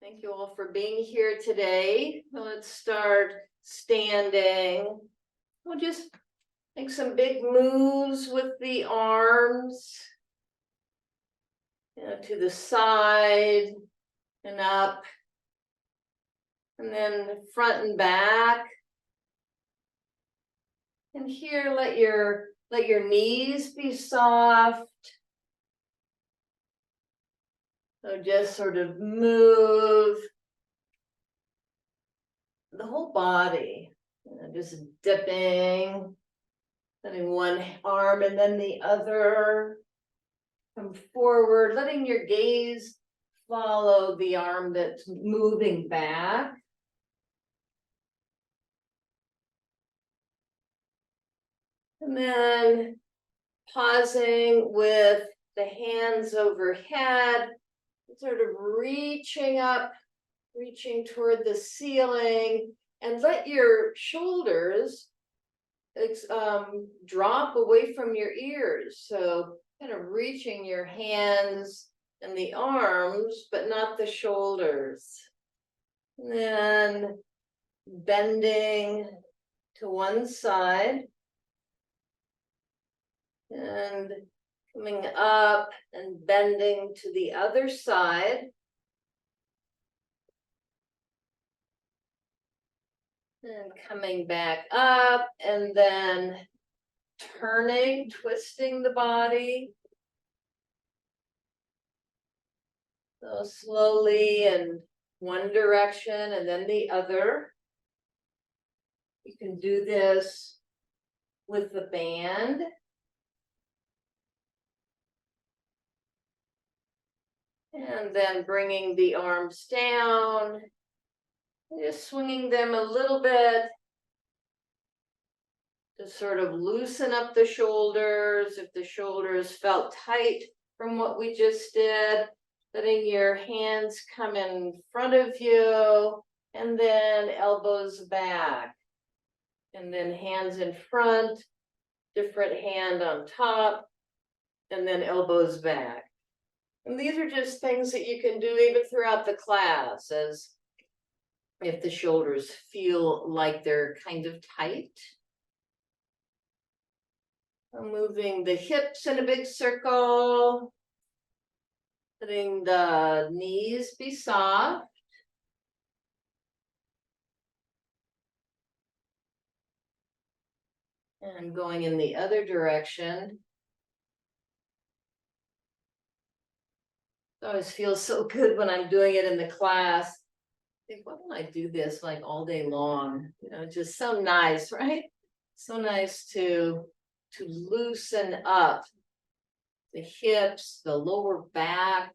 Thank you all for being here today. Let's start standing. We'll just make some big moves with the arms. To the side and up. And then front and back. And here let your knees be soft. So just sort of move the whole body, just dipping, letting one arm and then the other come forward, letting your gaze follow the arm that's moving back. And then pausing with the hands overhead, sort of reaching up, reaching toward the ceiling, and let your shoulders drop away from your ears. So kind of reaching your hands and the arms, but not the shoulders. And then bending to one side and coming up and bending to the other side. And coming back up and then turning, twisting the body. So slowly in one direction and then the other. You can do this with the band. And then bringing the arms down, just swinging them a little bit to sort of loosen up the shoulders. If the shoulders felt tight from what we just did, letting your hands come in front of you and then elbows back. And then hands in front, different hand on top, and then elbows back. And these are just things that you can do even throughout the class, as if the shoulders feel like they're kind of tight. Moving the hips in a big circle, letting the knees be soft. And going in the other direction. It always feels so good when I'm doing it in the class. I think, why don't I do this like all day long? Just so nice, right? So nice to loosen up the hips, the lower back.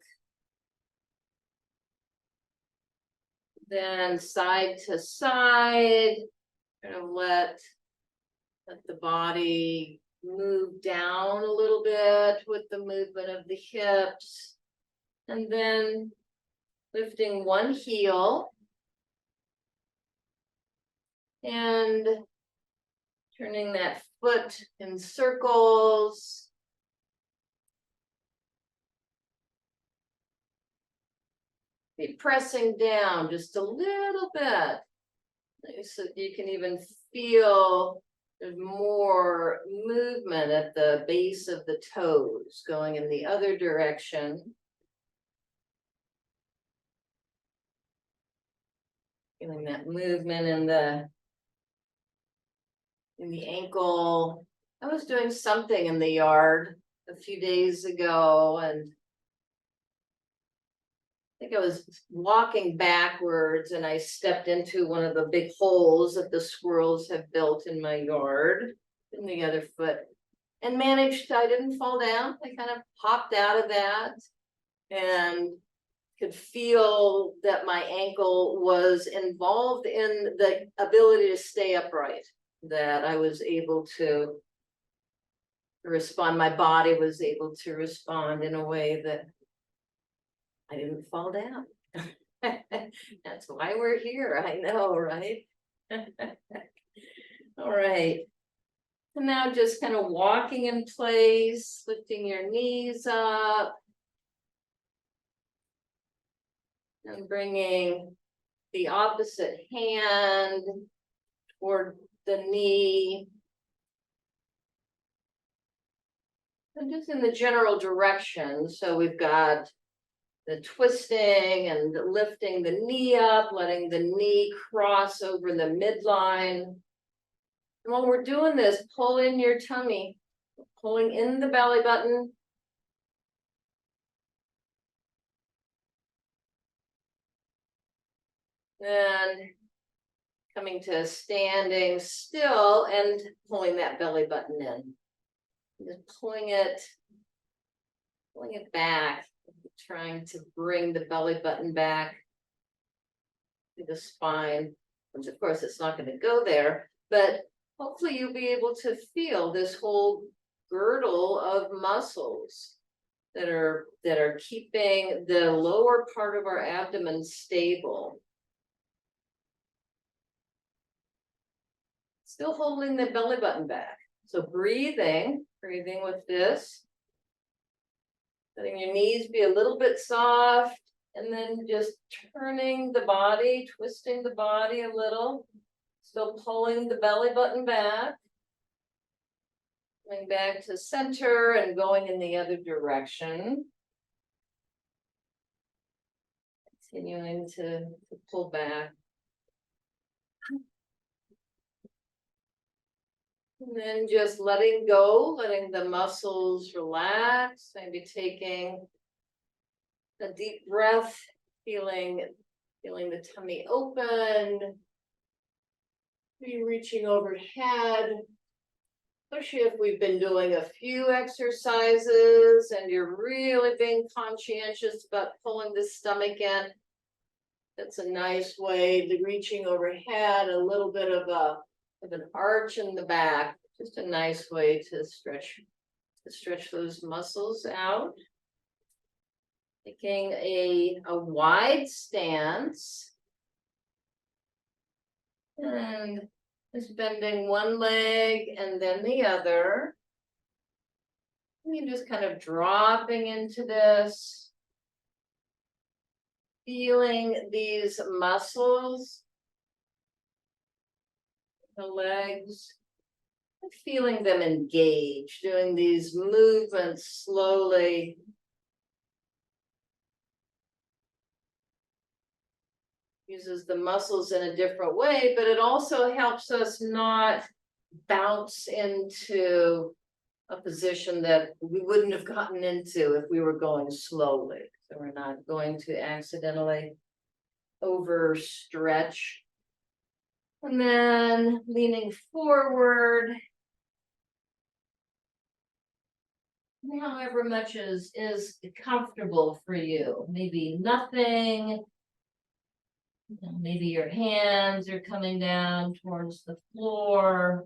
Then side to side, kind of let the body move down a little bit with the movement of the hips. And then lifting one heel and turning that foot in circles. Be pressing down just a little bit, so you can even feel there's more movement at the base of the toes, going in the other direction. Feeling that movement in the ankle. I was doing something in the yard a few days ago, and I think I was walking backwards and I stepped into one of the big holes that the squirrels have built in my yard in the other foot, and I didn't fall down. I kind of hopped out of that and could feel that my ankle was involved in the ability to stay upright, that I was able to respond. My body was able to respond in a way that I didn't fall down. That's why we're here. I know, right? All right. And now just kind of walking in place, lifting your knees up. And bringing the opposite hand toward the knee. And just in the general direction. So we've got the twisting and lifting the knee up, letting the knee cross over the midline. And when we're doing this, pull in your tummy, pulling in the belly button. Then coming to standing still and pulling that belly button in. Just pulling it back, trying to bring the belly button back to the spine, which of course it's not going to go there, but hopefully you'll be able to feel this whole girdle of muscles that are keeping the lower part of our abdomen stable. Still holding the belly button back. So breathing with this. Letting your knees be a little bit soft, and then just turning the body, twisting the body a little. Still pulling the belly button back. Coming back to center and going in the other direction. Continuing to pull back. And then just letting go, letting the muscles relax, maybe taking a deep breath, feeling the tummy open, maybe reaching overhead, especially if we've been doing a few exercises and you're really being conscientious about pulling the stomach in. That's a nice way to reaching overhead, a little bit of an arch in the back, just a nice way to stretch those muscles out. Taking a wide stance and just bending one leg and then the other. And you're just kind of dropping into this, feeling these muscles, the legs, feeling them engage, doing these movements slowly. Uses the muscles in a different way, but it also helps us not bounce into a position that we wouldn't have gotten into if we were going slowly. So we're not going to accidentally overstretch. And then leaning forward. However much is comfortable for you. Maybe nothing. Maybe your hands are coming down towards the floor.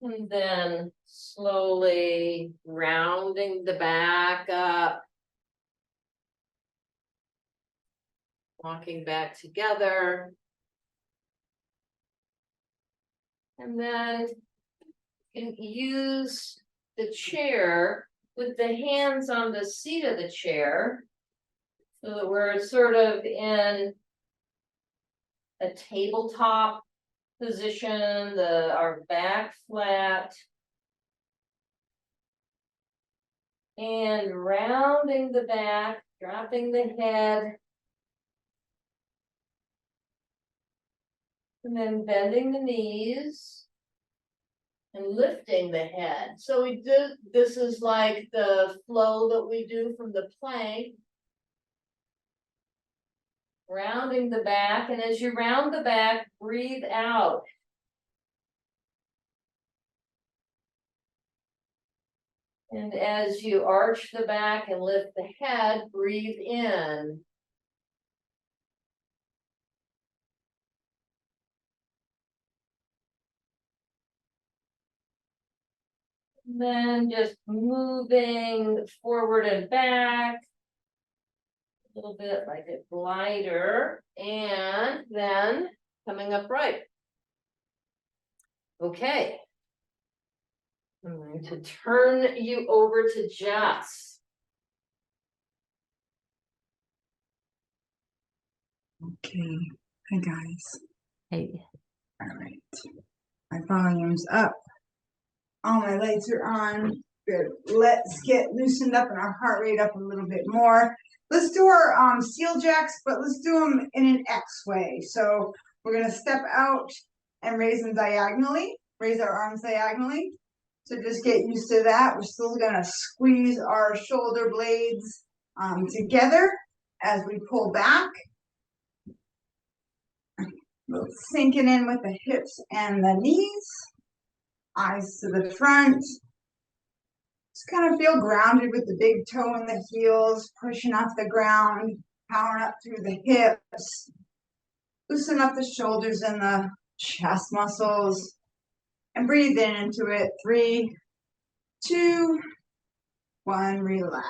And then slowly rounding the back up. Walking back together. And then you can use the chair with the hands on the seat of the chair so that we're sort of in a tabletop position, our back flat. And rounding the back, dropping the head. And then bending the knees and lifting the head. So this is like the flow that we do from the plank. Rounding the back, and as you round the back, breathe out. And as you arch the back and lift the head, breathe in. Then just moving forward and back, a little bit like a glider, and then coming upright. Okay. I'm going to turn you over to Jess. Okay. Hi guys. Hey. All right. My volume's up. All my lights are on. Good. Let's get loosened up and our heart rate up a little bit more. Let's do our seal jacks, but let's do them in an X way. So we're gonna step out and raise them diagonally. Raise our arms diagonally. So just get used to that. We're still gonna squeeze our shoulder blades together as we pull back. Sinking in with the hips and the knees, eyes to the front. Just kind of feel grounded with the big toe in the heels, pushing off the ground, powering up through the hips. Loosen up the shoulders and the chest muscles and breathe in into it. 3, 2, 1, relax.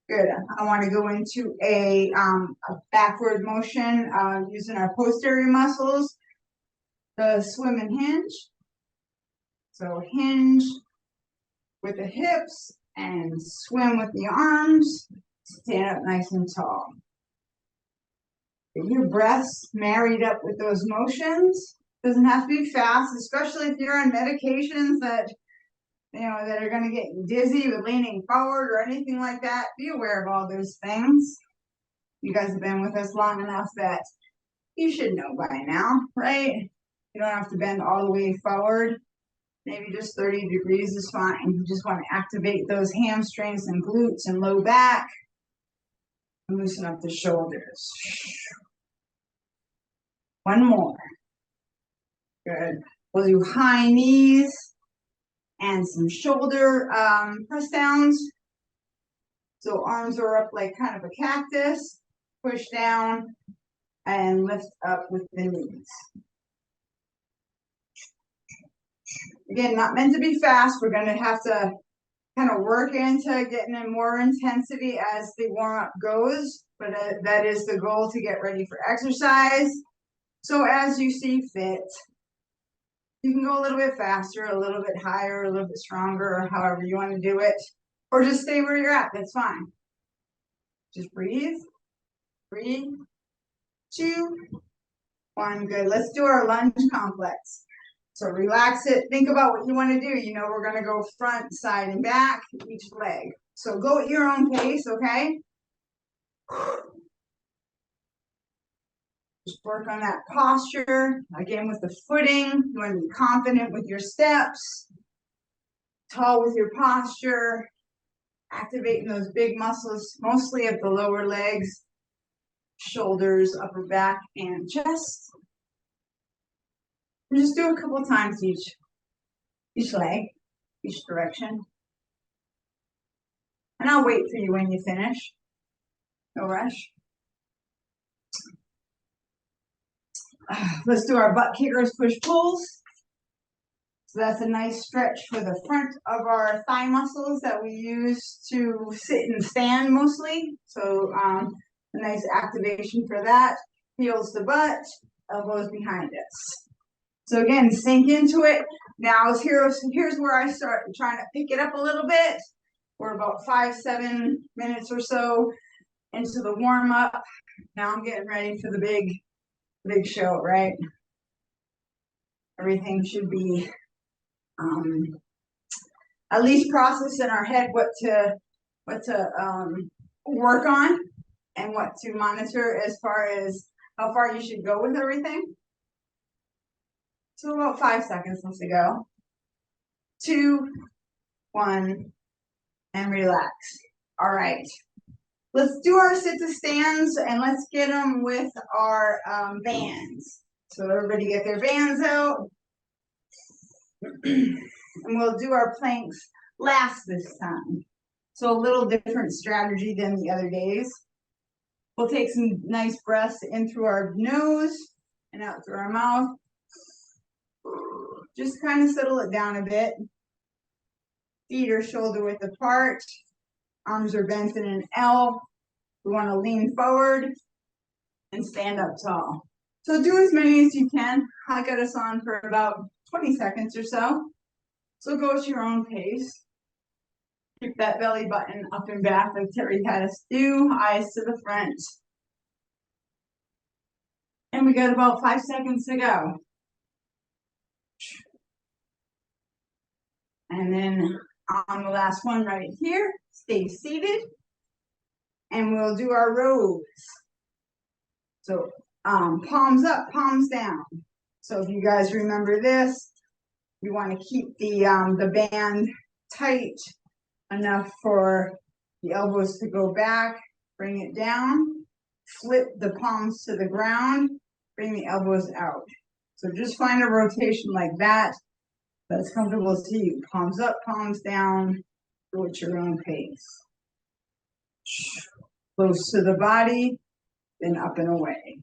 Good. I want to go into a backward motion using our posterior muscles. The swim and hinge. So hinge with the hips and swim with the arms. Stand up nice and tall. Get your breaths married up with those motions. Doesn't have to be fast, especially if you're on medications that that are going to get you dizzy with leaning forward or anything like that. Be aware of all those things. You guys have been with us long enough that you should know by now, right? You don't have to bend all the way forward. Maybe just 30 degrees is fine. You just want to activate those hamstrings and glutes and low back. And loosen up the shoulders. One more. Good. We'll do high knees and some shoulder press downs. So arms are up like kind of a cactus. Push down and lift up with the knees. Again, not meant to be fast. We're going to have to kind of work into getting in more intensity as the warm-up goes, but that is the goal, to get ready for exercise. So as you see fit, you can go a little bit faster, a little bit higher, a little bit stronger, or however you want to do it, or just stay where you're at. That's fine. Just breathe. 3, 2, 1. Good. Let's do our lunge complex. So relax it. Think about what you want to do. We're going to go front, side, and back, each leg. So go at your own pace, okay? Just work on that posture. Again, with the footing, you want to be confident with your steps, tall with your posture, activating those big muscles, mostly of the lower legs, shoulders, upper back, and chest. And just do a couple times each leg, each direction. And I'll wait for you when you finish. No rush. Let's do our butt kickers, push-pulls. So that's a nice stretch for the front of our thigh muscles that we use to sit and stand mostly. So a nice activation for that. Heels to butt, elbows behind us. So again, sink into it. Now here's where I start trying to pick it up a little bit. We're about 5-7 minutes or so into the warm up. Now I'm getting ready for the big show, right? Everything should be at least process in our head what to work on and what to monitor as far as how far you should go with everything. So about 5 seconds left to go. 2, 1, and relax. All right. Let's do our sit to stands and let's get them with our bands. So everybody get their bands out. And we'll do our planks last this time. So a little different strategy than the other days. We'll take some nice breaths in through our nose and out through our mouth. Just kind of settle it down a bit. Feet are shoulder width apart. Arms are bent in an L. We want to lean forward and stand up tall. So do as many as you can. I'll get us on for about 20 seconds or so. So go at your own pace. Keep that belly button up and back like Terry had us do. Eyes to the front. And we got about 5 seconds to go. And then on the last one right here, stay seated. And we'll do our rows. So palms up, palms down. So if you guys remember this, you want to keep the band tight enough for the elbows to go back, bring it down, flip the palms to the ground, bring the elbows out. So just find a rotation like that that's comfortable to you. Palms up, palms down, go at your own pace. Close to the body, then up and away.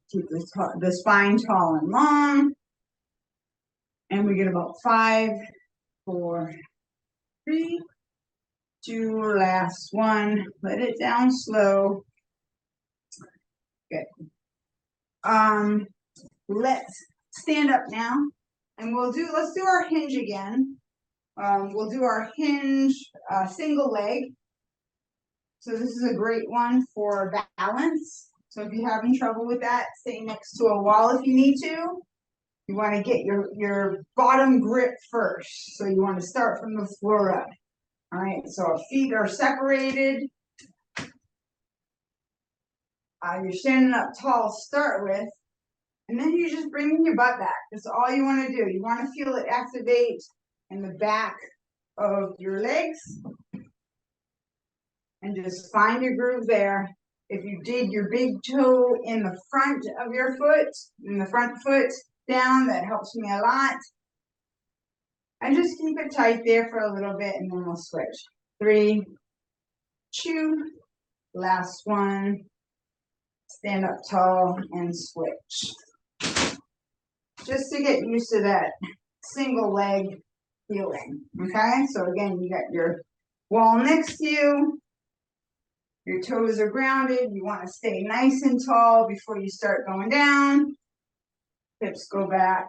Keep the spine tall and long. And we get about 5, 4, 3, 2, last one. Let it down slow. Good. Let's stand up now. And let's do our hinge again. We'll do our hinge single leg. So this is a great one for balance. So if you're having trouble with that, stay next to a wall if you need to. You want to get your bottom grip first. So you want to start from the floor up. All right, so our feet are separated. You're standing up tall to start with. And then you're just bringing your butt back. That's all you want to do. You want to feel it activate in the back of your legs. And just find your groove there. If you dig your big toe in the front of your foot, in the front foot down, that helps me a lot. And just keep it tight there for a little bit and then we'll switch. 3, 2, last one. Stand up tall and switch. Just to get used to that single leg feeling. Okay, so again, you got your wall next to you. Your toes are grounded. You want to stay nice and tall before you start going down. Hips go back.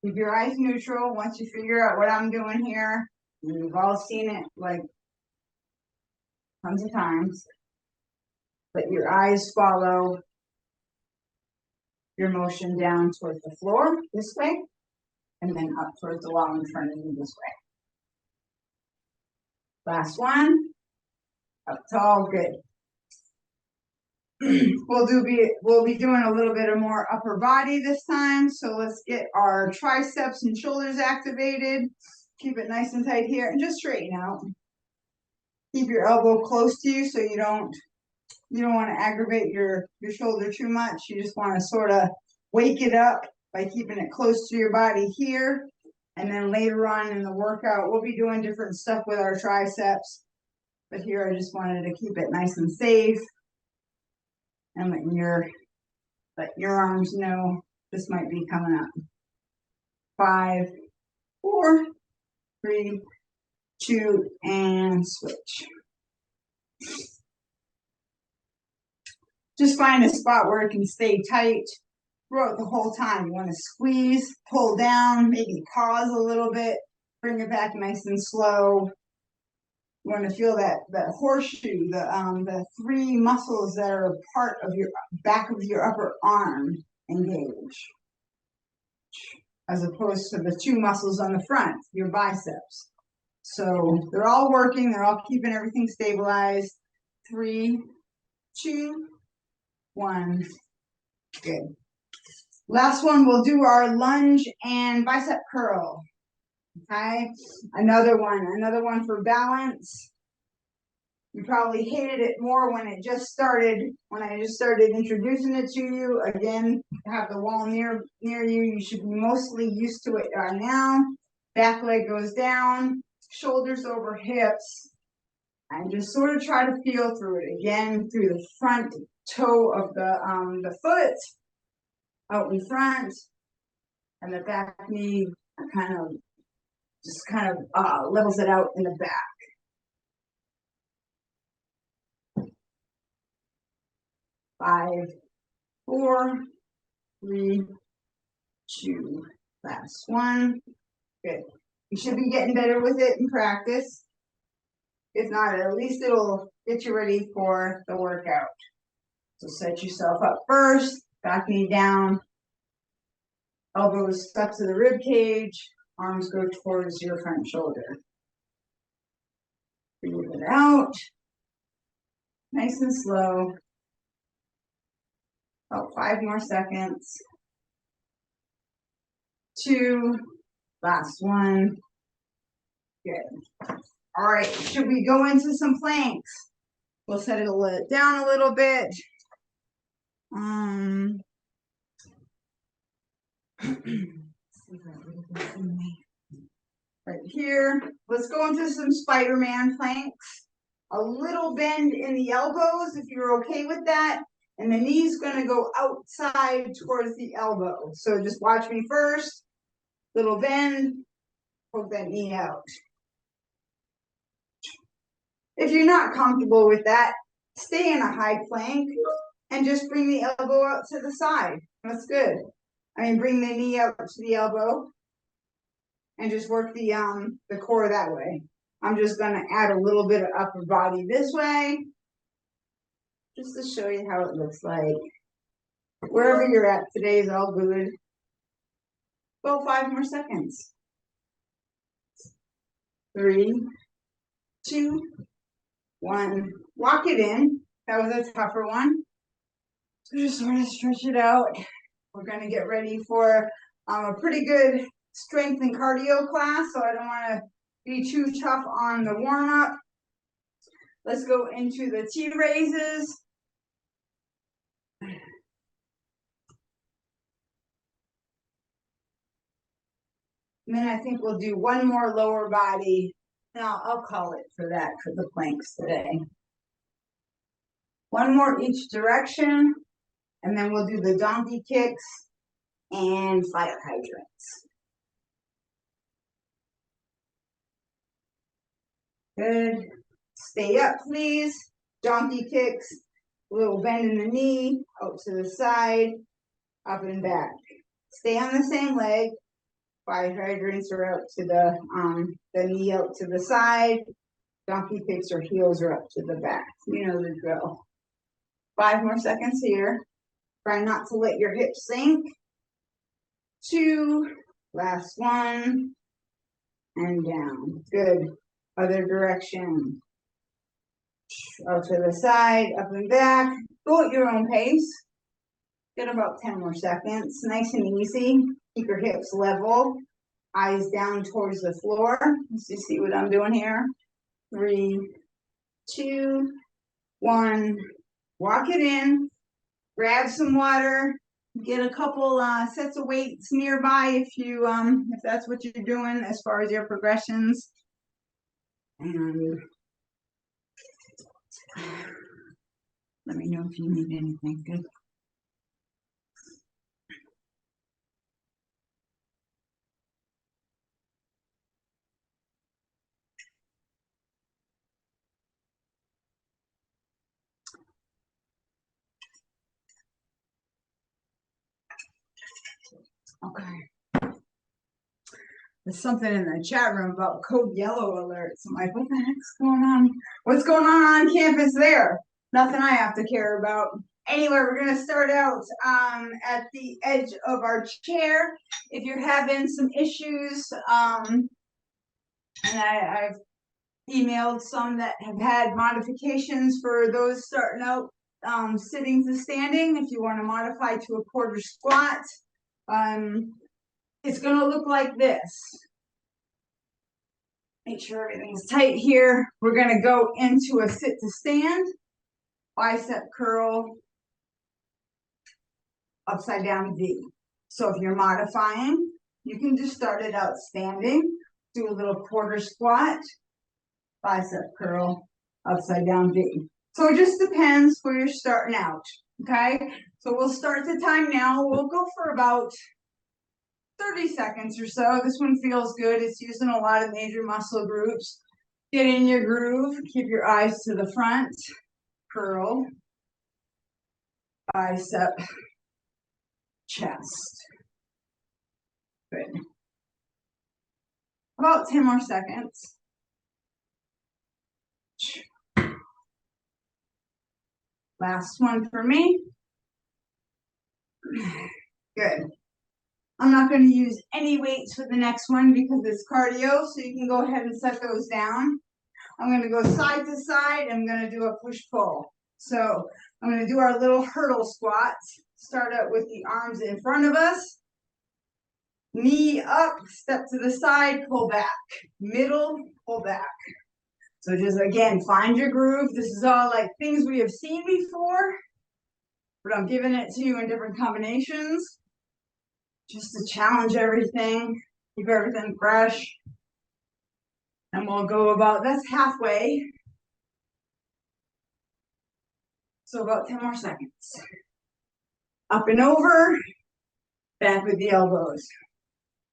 Keep your eyes neutral once you figure out what I'm doing here. You've all seen it like tons of times. Let your eyes follow your motion down towards the floor this way, and then up towards the wall in front of you this way. Last one. Up tall, good. We'll be doing a little bit of more upper body this time. So let's get our triceps and shoulders activated. Keep it nice and tight here and just straighten out. Keep your elbow close to you so you don't want to aggravate your shoulder too much. You just want to sort of wake it up by keeping it close to your body here. And then later on in the workout, we'll be doing different stuff with our triceps. But here I just wanted to keep it nice and safe. And let your arms know this might be coming up. 5, 4, 3, 2, and switch. Just find a spot where it can stay tight throughout the whole time. You want to squeeze, pull down, maybe pause a little bit, bring it back nice and slow. You want to feel that horseshoe, the 3 muscles that are part of your back of your upper arm engage, as opposed to the 2 muscles on the front, your biceps. So they're all working, they're all keeping everything stabilized. 3, 2, 1, good. Last one, we'll do our lunge and bicep curl. Okay, another one for balance. You probably hated it more when I just started introducing it to you. Again, have the wall near you. You should be mostly used to it by now. Back leg goes down, shoulders over hips, and just sort of try to feel through it again through the front toe of the foot out in front, and the back knee kind of levels it out in the back. 5, 4, 3, 2, Last one. Good. You should be getting better with it in practice. If not, at least it'll get you ready for the workout. So set yourself up first, back knee down, elbows stuck to the rib cage, arms go towards your front shoulder. Breathe it out, nice and slow. About 5 more seconds. 2, last one. Good. All right, should we go into some planks? We'll set it down a little bit. Right here, let's go into some Spider-Man planks. A little bend in the elbows if you're okay with that, and the knee's gonna go outside towards the elbow. So just watch me first. Little bend, poke that knee out. If you're not comfortable with that, stay in a high plank and just bring the elbow out to the side. That's good. I mean, bring the knee out to the elbow and just work the core that way. I'm just gonna add a little bit of upper body this way, just to show you how it looks like. Wherever you're at today is all good. Go 5 more seconds. 3, 2, 1. Walk it in. That was a tougher one. So just sort of stretch it out. We're gonna get ready for a pretty good strength and cardio class, so I don't want to be too tough on the warm-up. Let's go into the T raises. And then I think we'll do one more lower body. And I'll call it for that for the planks today. One more each direction, and then we'll do the donkey kicks and fire hydrants. Good. Stay up, please. Donkey kicks, a little bend in the knee, out to the side, up and back. Stay on the same leg. Fire hydrants are out to the knee out to the side. Donkey kicks or heels are up to the back. You know the drill. 5 more seconds here. Try not to let your hips sink. 2, last one, and down. Good. Other direction. Out to the side, up and back. Go at your own pace. Get about 10 more seconds. Nice and easy. Keep your hips level. Eyes down towards the floor. Let's just see what I'm doing here. 3, 2, 1. Walk it in. Grab some water. Get a couple sets of weights nearby if that's what you're doing as far as your progressions. And let me know if you need anything. Good. Okay. There's something in the chat room about code yellow alerts. I'm like, what the heck's going on? What's going on campus there? Nothing I have to care about. Anyway, we're gonna start out at the edge of our chair. If you're having some issues, and I've emailed some that have had modifications for those starting out sitting to standing. If you want to modify to a quarter squat, it's going to look like this. Make sure everything's tight here. We're going to go into a sit to stand, bicep curl, upside down V. So if you're modifying, you can just start it out standing, do a little quarter squat, bicep curl, upside down V. So it just depends where you're starting out, okay? So we'll start the time now. We'll go for about 30 seconds or so. This one feels good. It's using a lot of major muscle groups. Get in your groove. Keep your eyes to the front. Curl, bicep, chest. Good. About 10 more seconds. Last one for me. Good. I'm not going to use any weights for the next one because it's cardio, so you can go ahead and set those down. I'm going to go side to side. I'm going to do a push-pull. So I'm going to do our little hurdle squats. Start out with the arms in front of us. Knee up, step to the side, pull back. Middle, pull back. So just, again, find your groove. This is all like things we have seen before, but I'm giving it to you in different combinations. Just to challenge everything, keep everything fresh. And we'll go about, that's halfway. So about 10 more seconds. Up and over, back with the elbows.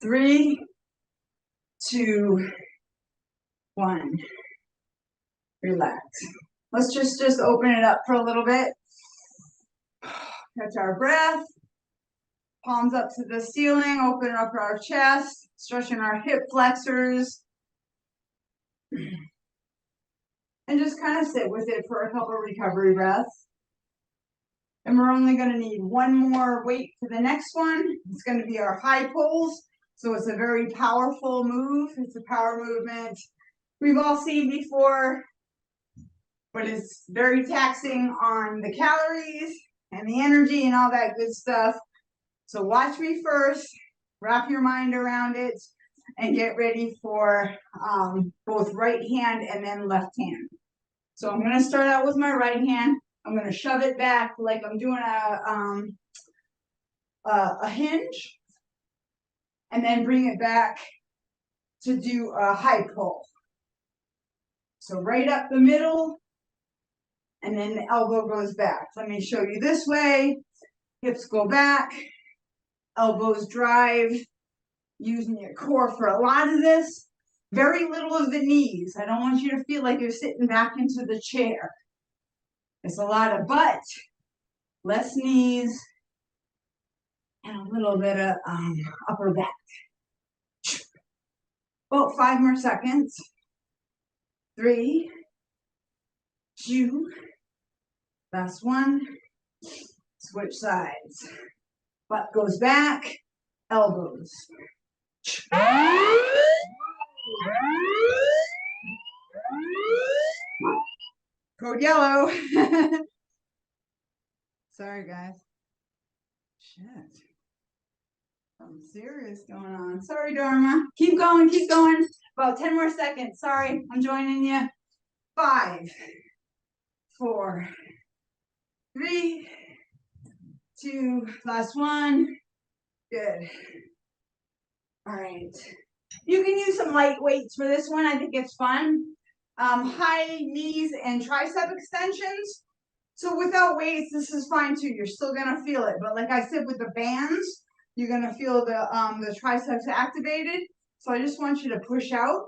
3, 2, 1. Relax. Let's just open it up for a little bit. Catch our breath. Palms up to the ceiling, open up our chest, stretching our hip flexors. And just kind of sit with it for a couple of recovery breaths. And we're only going to need one more weight for the next one. It's going to be our high pulls. So it's a very powerful move. It's a power movement we've all seen before, but it's very taxing on the calories and the energy and all that good stuff. So watch me first, wrap your mind around it, and get ready for both right hand and then left hand. So I'm going to start out with my right hand. I'm going to shove it back like I'm doing a hinge, and then bring it back to do a high pull. So right up the middle, and then the elbow goes back. Let me show you this way. Hips go back, elbows drive, using your core for a lot of this. Very little of the knees. I don't want you to feel like you're sitting back into the chair. It's a lot of butt, less knees, and a little bit of upper back. About 5 more seconds. 3, 2, last one. Switch sides. Butt goes back, elbows. Code yellow. Sorry, guys. Shit. Something serious going on. Sorry, Dharma. Keep going, keep going. About 10 more seconds. Sorry, I'm joining you. 5, 4, 3, 2, last one. Good. All right. You can use some light weights for this one. I think it's fun. High knees and tricep extensions. So without weights, this is fine too. You're still gonna feel it. But like I said, with the bands, you're gonna feel the triceps activated. So I just want you to push out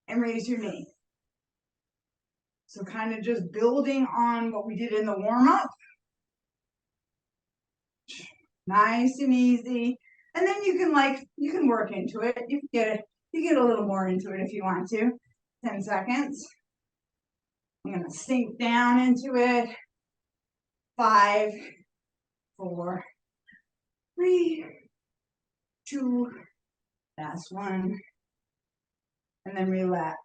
and raise your knee. So kind of just building on what we did in the warm-up. Nice and easy. And then you can work into it. You get a little more into it if you want to. 10 seconds. I'm gonna sink down into it. 5, 4, 3, 2, last one. And then relax.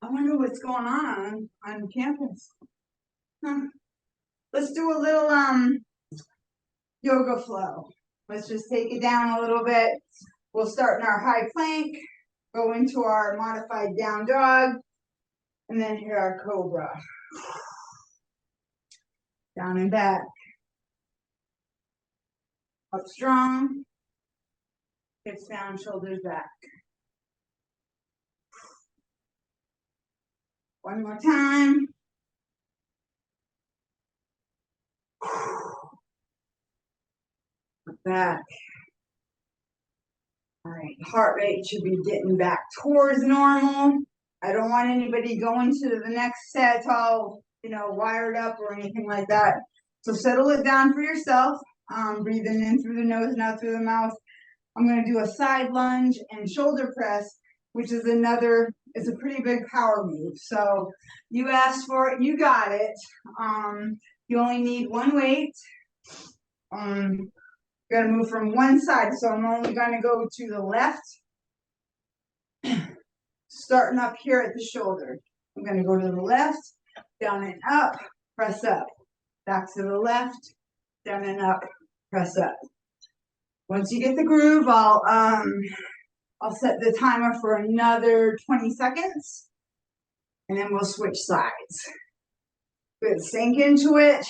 I wonder what's going on campus. Let's do a little yoga flow. Let's just take it down a little bit. We'll start in our high plank, go into our modified down dog, and then here our cobra. Down and back. Up strong. Hips down, shoulders back. One more time. Back. All right, heart rate should be getting back towards normal. I don't want anybody going to the next set all, wired up or anything like that. So settle it down for yourself. breathing in through the nose and out through the mouth. I'm going to do a side lunge and shoulder press, which is it's a pretty big power move. So you asked for it, you got it. You only need one weight. You're going to move from one side. So I'm only going to go to the left, starting up here at the shoulder. I'm going to go to the left, down and up, press up. Back to the left, down and up, press up. Once you get the groove, I'll set the timer for another 20 seconds, and then we'll switch sides. Good, sink into it,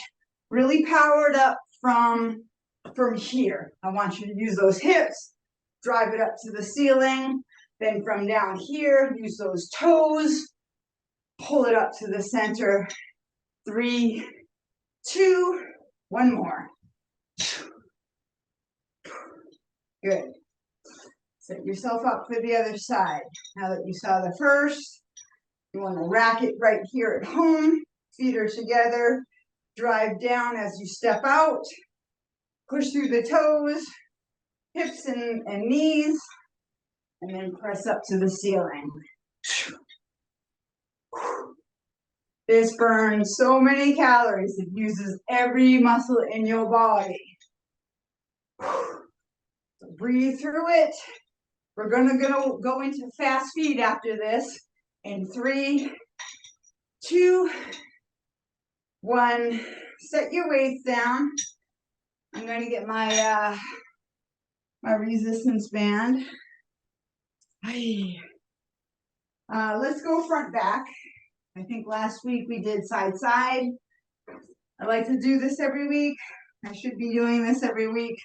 really powered up from here. I want you to use those hips, drive it up to the ceiling, then from down here, use those toes, pull it up to the center. 3, 2, 1 more. Good. Set yourself up for the other side. Now that you saw the first, you want to rack it right here at home. Feet are together. Drive down as you step out. Push through the toes, hips and knees, and then press up to the ceiling. This burns so many calories. It uses every muscle in your body. So breathe through it. We're gonna go into fast feet after this. In 3, 2, 1. Set your weights down. I'm gonna get my my resistance band. Let's go front back. I think last week we did side side. I like to do this every week. I should be doing this every week.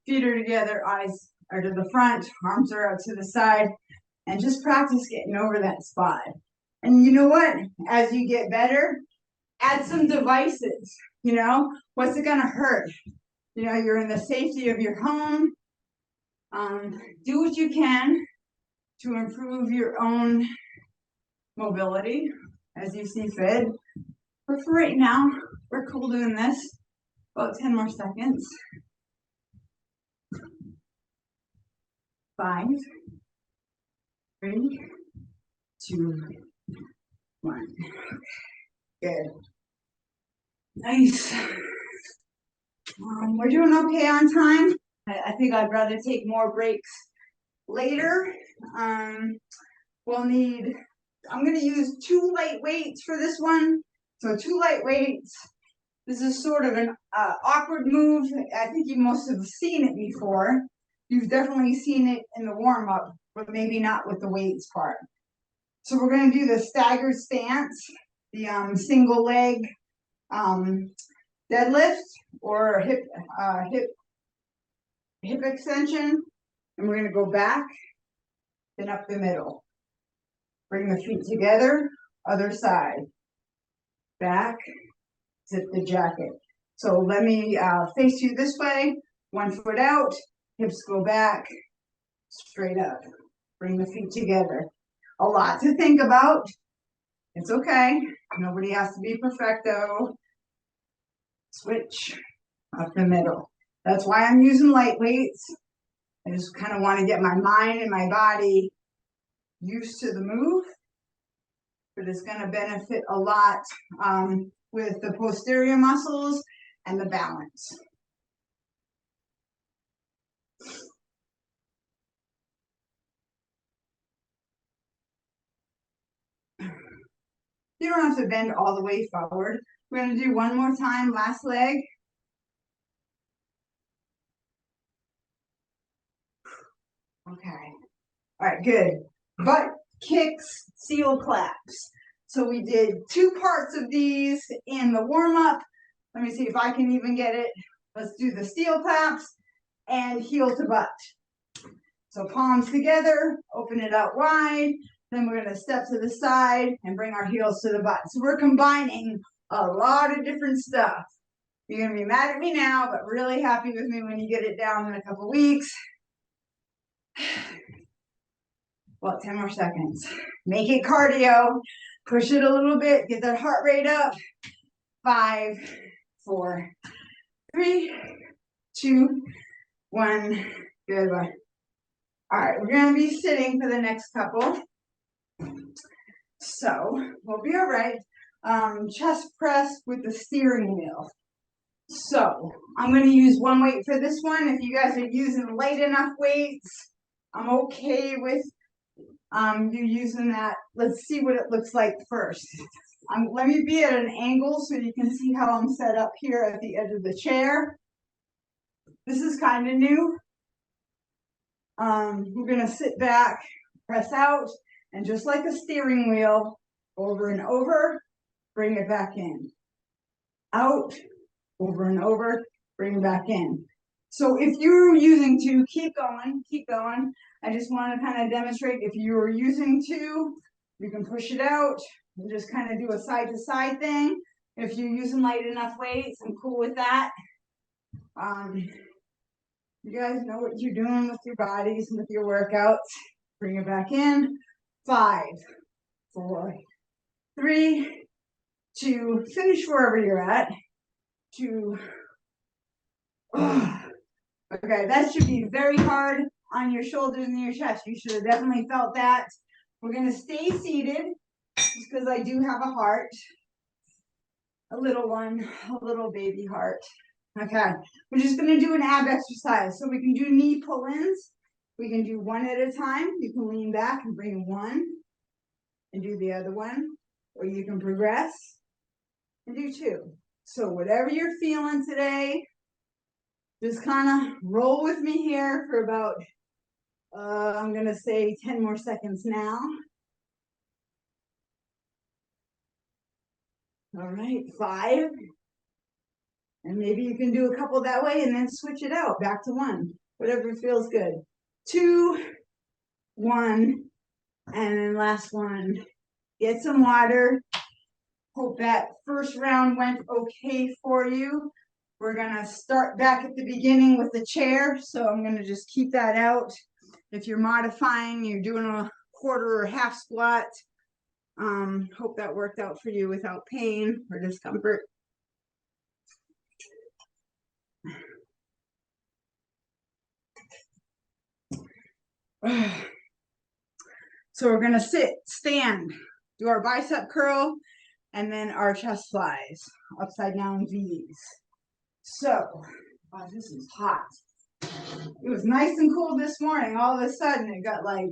Feet are together, eyes are to the front, arms are out to the side, and just practice getting over that spot. And you know what? As you get better, add some devices. You know, what's it gonna hurt? You know, you're in the safety of your home. Do what you can to improve your own mobility as you see fit. But for right now, we're cool doing this. About 10 more seconds. 5, 3, 2, 1. Good. Nice. We're doing okay on time. I think I'd rather take more breaks later. I'm going to use 2 light weights for this one. So 2 light weights. This is sort of an awkward move. I think you must have seen it before. You've definitely seen it in the warm-up, but maybe not with the weights part. So we're going to do the staggered stance, the single leg deadlift or hip extension. And we're going to go back, then up the middle. Bring the feet together, other side. Back, zip the jacket. So let me face you this way, 1 foot out, hips go back, straight up. Bring the feet together. A lot to think about. It's okay. Nobody has to be perfecto. Switch, up the middle. That's why I'm using light weights. I just kind of want to get my mind and my body used to the move. But it's going to benefit a lot with the posterior muscles and the balance. You don't have to bend all the way forward. We're going to do one more time, last leg. Okay. All right, good. Butt kicks, seal claps. So we did 2 parts of these in the warm-up. Let me see if I can even get it. Let's do the steel claps and heel to butt. So palms together, open it out wide. Then we're going to step to the side and bring our heels to the butt. So we're combining a lot of different stuff. You're going to be mad at me now, but really happy with me when you get it down in a couple weeks. Well, 10 more seconds. Make it cardio. Push it a little bit. Get that heart rate up. 5, 4, 3, 2, 1. Good one. All right, we're gonna be sitting for the next couple. So we'll be all right. Chest press with the steering wheel. So I'm going to use one weight for this one. If you guys are using light enough weights, I'm okay with you using that. Let's see what it looks like first. Let me be at an angle so you can see how I'm set up here at the edge of the chair. This is kind of new. We're going to sit back, press out, and just like a steering wheel, over and over, bring it back in. Out, over and over, bring it back in. So if you're using 2, keep going, keep going. I just want to kind of demonstrate if you're using 2, you can push it out and just kind of do a side to side thing. If you're using light enough weights, I'm cool with that. You guys know what you're doing with your bodies and with your workouts. Bring it back in. 5, 4, 3, 2, finish wherever you're at. 2. Okay, that should be very hard on your shoulders and your chest. You should have definitely felt that. We're going to stay seated just because I do have a heart. A little one, a little baby heart. Okay, we're just going to do an ab exercise. So we can do knee pull-ins. We can do one at a time. You can lean back and bring one and do the other one. Or you can progress and do 2. So whatever you're feeling today, just kind of roll with me here for about, I'm going to say 10 more seconds now. All right, 5. And maybe you can do a couple that way and then switch it out back to 1, whatever feels good. 2, 1, and then last one. Get some water. Hope that first round went okay for you. We're gonna start back at the beginning with the chair, so I'm gonna just keep that out. If you're modifying, you're doing a quarter or half squat, hope that worked out for you without pain or discomfort. So we're gonna sit, stand, do our bicep curl, and then our chest flies, upside down V's. So, oh, this is hot. It was nice and cool this morning. All of a sudden, it got like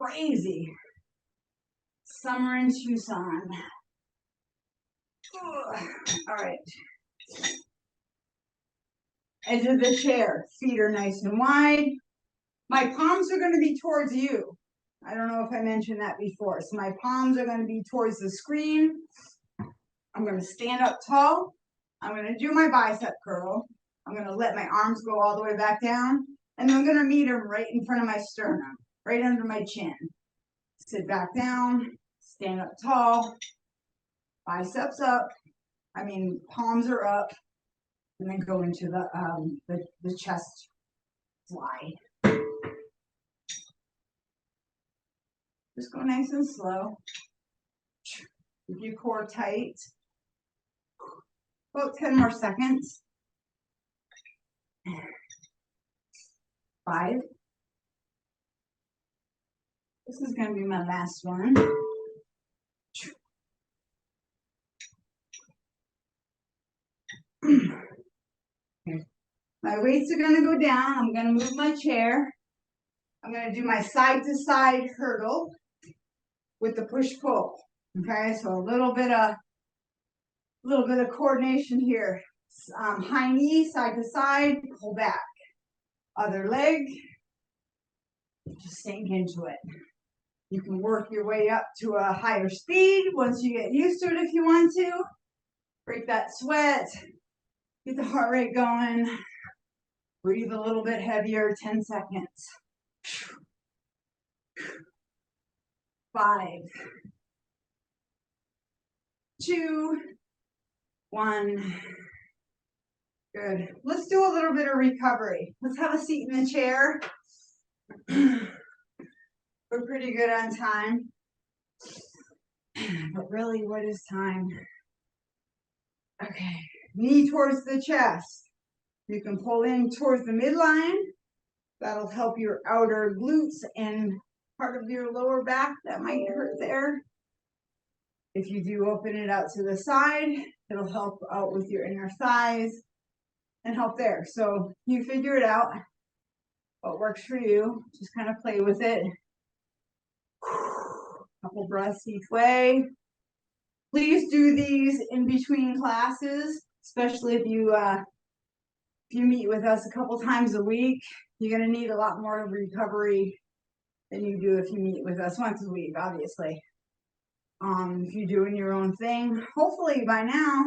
crazy. Summer in Tucson. All right. Edge of the chair. Feet are nice and wide. My palms are going to be towards you. I don't know if I mentioned that before. So my palms are going to be towards the screen. I'm going to stand up tall. I'm going to do my bicep curl. I'm going to let my arms go all the way back down. And then I'm going to meet them right in front of my sternum, right under my chin. Sit back down, stand up tall, biceps up. Palms are up. And then go into the chest fly. Just go nice and slow. Keep your core tight. About 10 more seconds. 5. This is going to be my last one. My weights are going to go down. I'm going to move my chair. I'm going to do my side to side hurdle with the push pull. Okay, so a little bit of coordination here. High knee, side to side, pull back. Other leg, just sink into it. You can work your way up to a higher speed once you get used to it if you want to. Break that sweat, get the heart rate going. Breathe a little bit heavier, 10 seconds. 5, 2, 1. Good. Let's do a little bit of recovery. Let's have a seat in the chair. We're pretty good on time. But really, what is time? Okay. knee towards the chest. You can pull in towards the midline. That'll help your outer glutes and part of your lower back that might hurt there. If you do open it out to the side, it'll help out with your inner thighs and help there. So you figure it out, what works for you. Just kind of play with it. Couple breaths each way. Please do these in between classes, especially if you meet with us a couple times a week. You're gonna need a lot more recovery than you do if you meet with us once a week, obviously. If you're doing your own thing, hopefully by now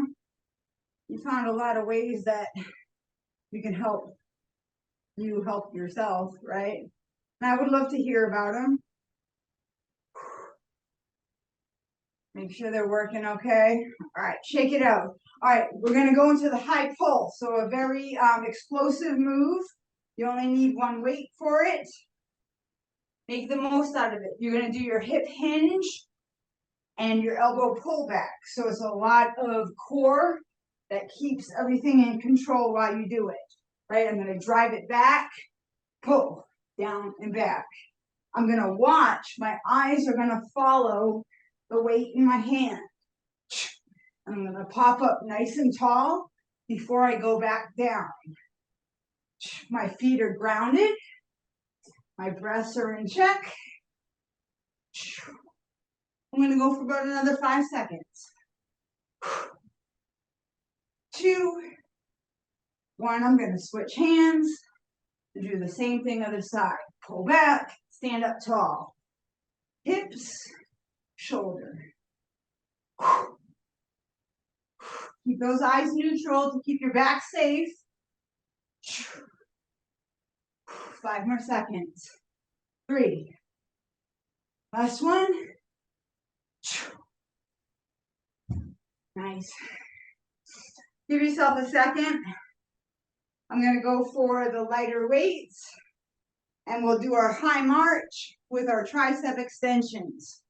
you found a lot of ways that you can help you help yourself, right? And I would love to hear about them. Make sure they're working okay. All right, shake it out. All right, we're gonna go into the high pull. So a very explosive move. You only need one weight for it. Make the most out of it. You're gonna do your hip hinge and your elbow pull back. So it's a lot of core that keeps everything in control while you do it, right? I'm gonna drive it back, pull, down and back. I'm gonna watch, my eyes are gonna follow the weight in my hand. I'm gonna pop up nice and tall before I go back down. My feet are grounded. My breaths are in check. I'm gonna go for about another 5 seconds. 2, 1, I'm gonna switch hands to do the same thing other side. Pull back, stand up tall. Hips, shoulder. Keep those eyes neutral to keep your back safe. 5 more seconds. 3. Last one. Nice. Give yourself a second. I'm going to go for the lighter weights, and we'll do our high march with our tricep extensions.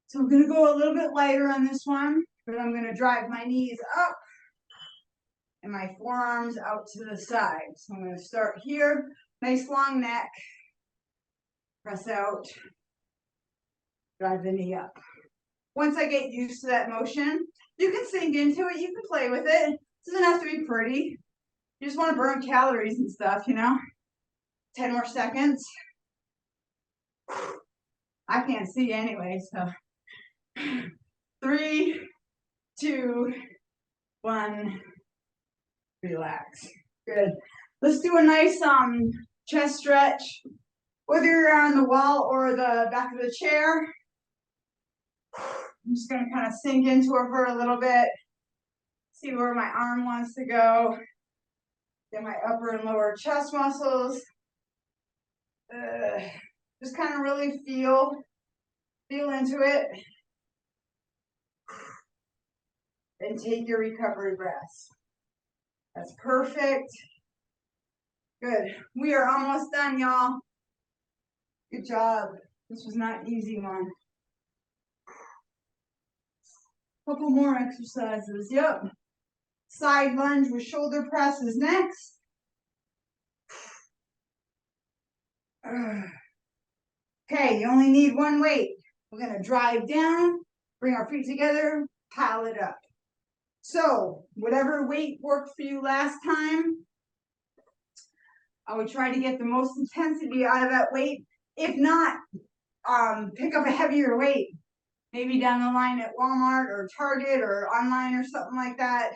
So we're going to go a little bit lighter on this one, but I'm going to drive my knees up and my forearms out to the side. So I'm going to start here, nice long neck, press out, drive the knee up. Once I get used to that motion, you can sink into it, you can play with it. It doesn't have to be pretty. You just want to burn calories and stuff, you know? 10 more seconds. I can't see anyway, so 3, 2, 1, relax. Good. Let's do a nice chest stretch, whether you're on the wall or the back of the chair. I'm just going to kind of sink into it for a little bit, see where my arm wants to go, get my upper and lower chest muscles. Just kind of really feel into it. And take your recovery breaths. That's perfect. Good. We are almost done, y'all. Good job. This was not an easy one. Couple more exercises. Yep. Side lunge with shoulder presses next. Okay, you only need one weight. We're going to drive down, bring our feet together, pile it up. So, whatever weight worked for you last time, I would try to get the most intensity out of that weight. If not, pick up a heavier weight. Maybe down the line at Walmart or Target or online or something like that.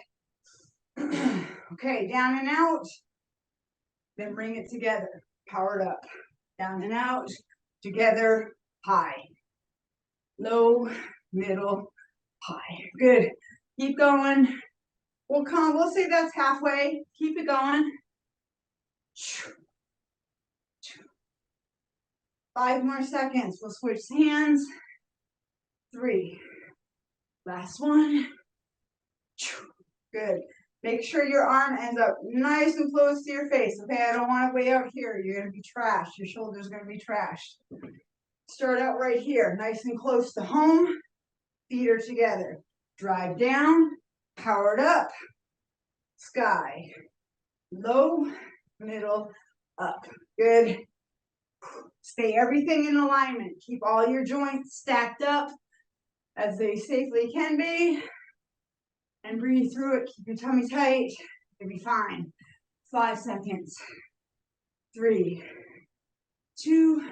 Okay, down and out. Then bring it together. Powered up. Down and out. Together. High. Low. Middle. High. Good. Keep going. We'll say that's halfway. Keep it going. 5 more seconds. We'll switch hands. 3. Last one. Good. Make sure your arm ends up nice and close to your face. Okay, I don't want it way out here. You're going to be trashed. Your shoulder's going to be trashed. Start out right here, nice and close to home. Feet are together. Drive down, Powered up, sky, low, middle, up. Good. Stay everything in alignment. Keep all your joints stacked up as they safely can be. And breathe through it. Keep your tummy tight. You'll be fine. 5 seconds. 3, 2,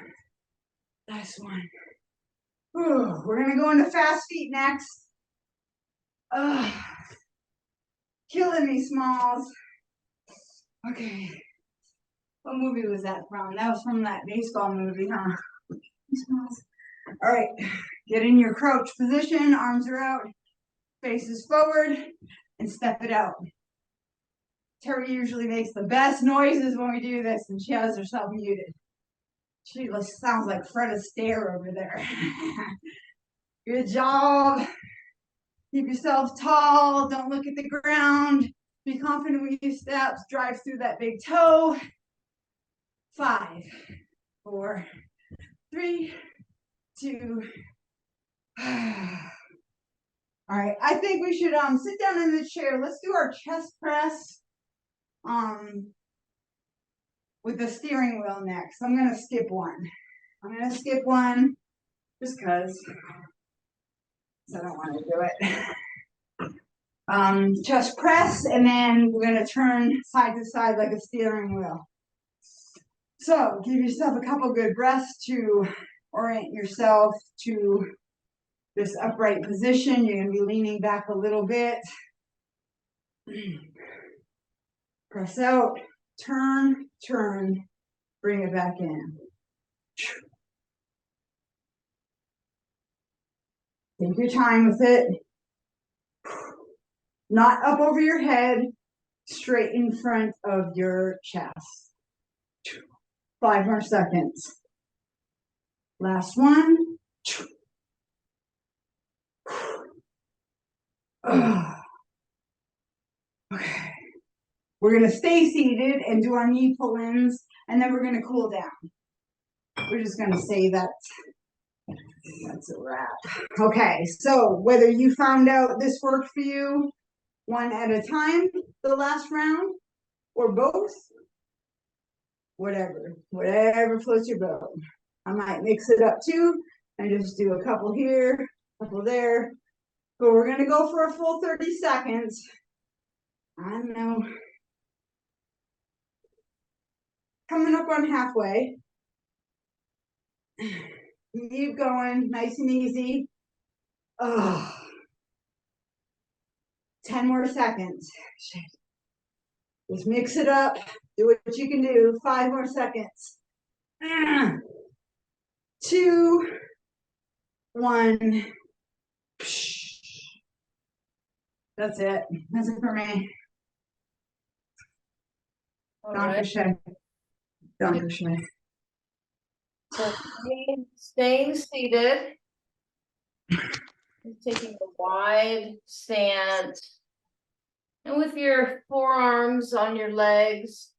last one. Whew. We're gonna go into fast feet next. Killing me, Smalls. Okay. What movie was that from? That was from that baseball movie, huh? Smalls. All right. Get in your crouch position. Arms are out. Faces forward. And step it out. Terry usually makes the best noises when we do this, and she has herself muted. She sounds like Fred Astaire over there. Good job. Keep yourself tall. Don't look at the ground. Be confident with your steps. Drive through that big toe. 5, 4, 3, 2. All right. I think we should sit down in the chair. Let's do our chest press with the steering wheel next. I'm gonna skip one. Just because I don't want to do it. Chest press, and then we're gonna turn side to side like a steering wheel. So give yourself a couple good breaths to orient yourself to this upright position. You're gonna be leaning back a little bit. Press out, turn, bring it back in. Take your time with it. Not up over your head, straight in front of your chest. 5 more seconds. Last one. Okay. We're gonna stay seated and do our knee pull-ins, and then we're gonna cool down. We're just gonna say that that's a wrap. Okay, so whether you found out this worked for you one at a time, the last round, or both, whatever floats your boat. I might mix it up too and just do a couple here, a couple there, but we're gonna go for a full 30 seconds. I know. Coming up on halfway. Keep going, nice and easy. 10 more seconds. Just mix it up. Do what you can do. 5 more seconds. 2, 1. That's it. That's it for me. Dankeschön. Dankeschön. So staying seated. Taking a wide stance. And with your forearms on your legs.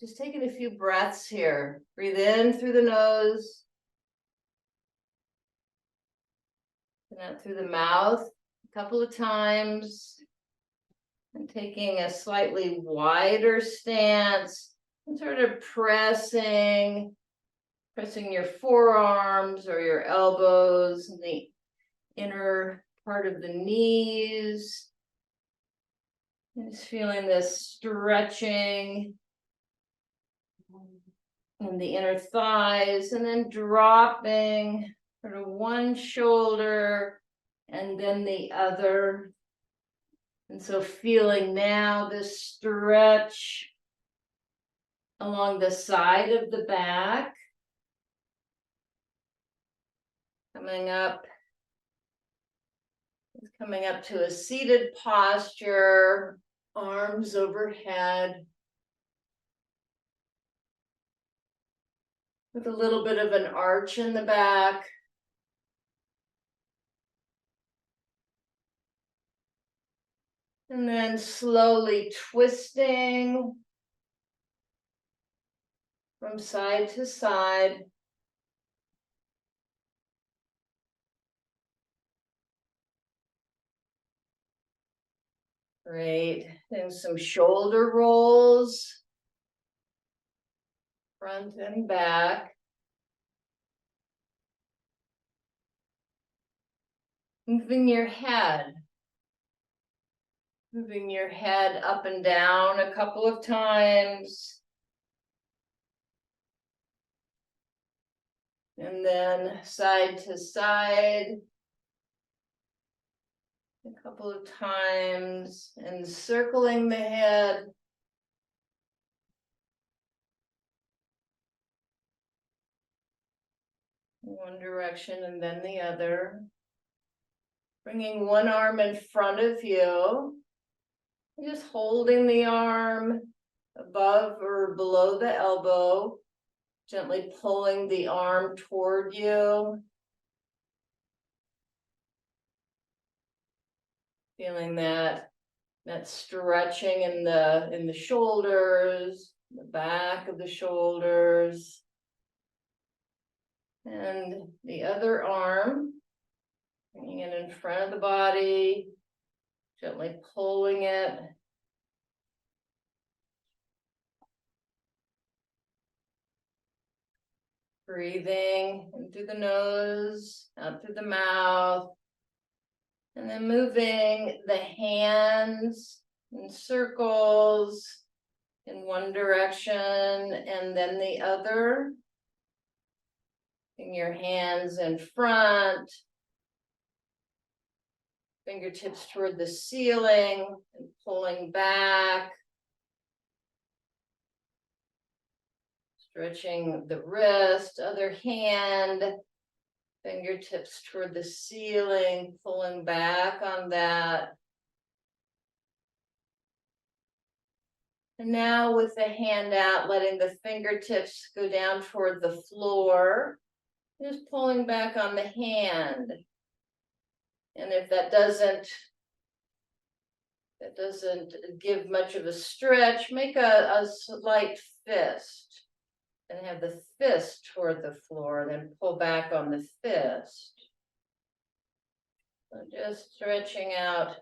Just taking a few breaths here. Breathe in through the nose. And out through the mouth a couple of times. And taking a slightly wider stance. And sort of pressing your forearms or your elbows, the inner part of the knees. And just feeling this stretching in the inner thighs, and then dropping sort of one shoulder and then the other. And so feeling now this stretch along the side of the back. Coming up to a seated posture, arms overhead. With a little bit of an arch in the back. And then slowly twisting from side to side. Great, then some shoulder rolls. Front and back. Moving your head. Moving your head up and down a couple of times. And then side to side. A couple of times, and circling the head. One direction and then the other. Bringing one arm in front of you. Just holding the arm above or below the elbow. Gently pulling the arm toward you. Feeling that stretching in the shoulders, the back of the shoulders. And the other arm, bringing it in front of the body, gently pulling it. Breathing in through the nose, out through the mouth. And then moving the hands in circles in one direction and then the other. Bring your hands in front. Fingertips toward the ceiling and pulling back. Stretching the wrist, other hand. Fingertips toward the ceiling, pulling back on that. And now with the hand out, letting the fingertips go down toward the floor. Just pulling back on the hand. And if that doesn't give much of a stretch, make a slight fist. And have the fist toward the floor, then pull back on the fist. So just stretching out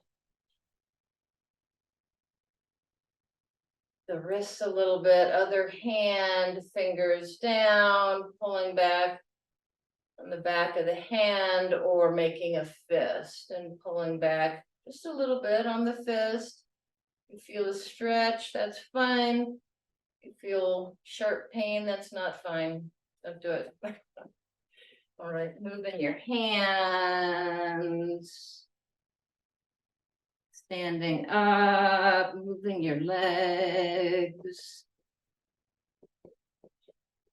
the wrists a little bit, other hand, fingers down, pulling back on the back of the hand or making a fist and pulling back just a little bit on the fist. You feel a stretch, that's fine. You feel sharp pain, that's not fine. Don't do it. All right, moving your hands. Standing up, moving your legs.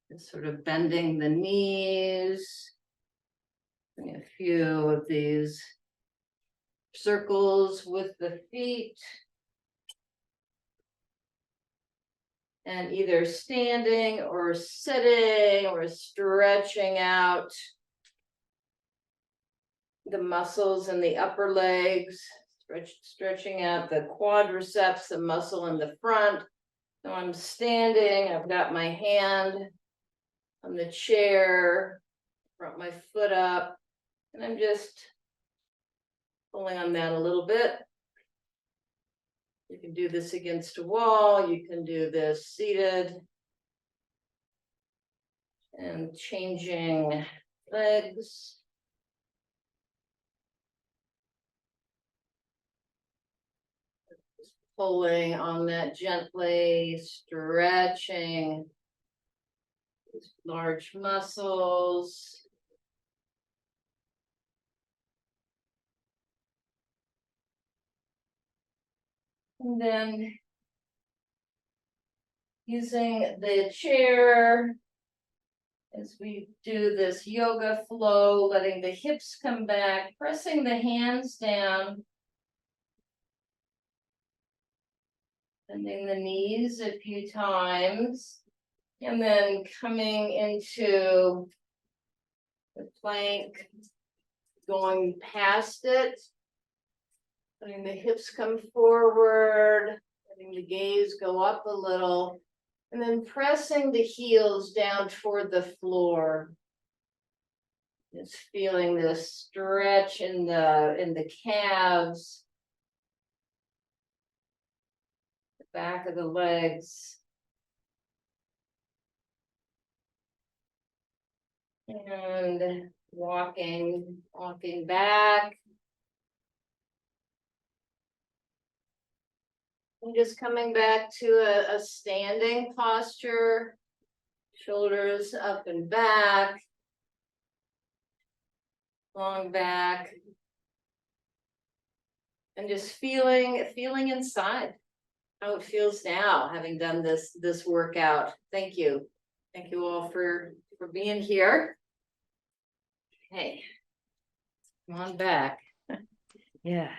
And sort of bending the knees. Doing a few of these circles with the feet. And either standing or sitting or stretching out the muscles in the upper legs, stretching out the quadriceps, the muscle in the front. So I'm standing, I've got my hand on the chair, brought my foot up, and I'm just pulling on that a little bit. You can do this against a wall, you can do this seated. And changing legs. Just pulling on that gently, stretching these large muscles. And then using the chair as we do this yoga flow, letting the hips come back, pressing the hands down, bending the knees a few times, and then coming into the plank, going past it. Letting the hips come forward, letting the gaze go up a little, and then pressing the heels down toward the floor. Just feeling this stretch in the calves. back of the legs. And walking back. And just coming back to a standing posture, shoulders up and back. Long back. And just feeling inside how it feels now, having done this workout. Thank you. Thank you all for being here. Hey, come on back. Yeah.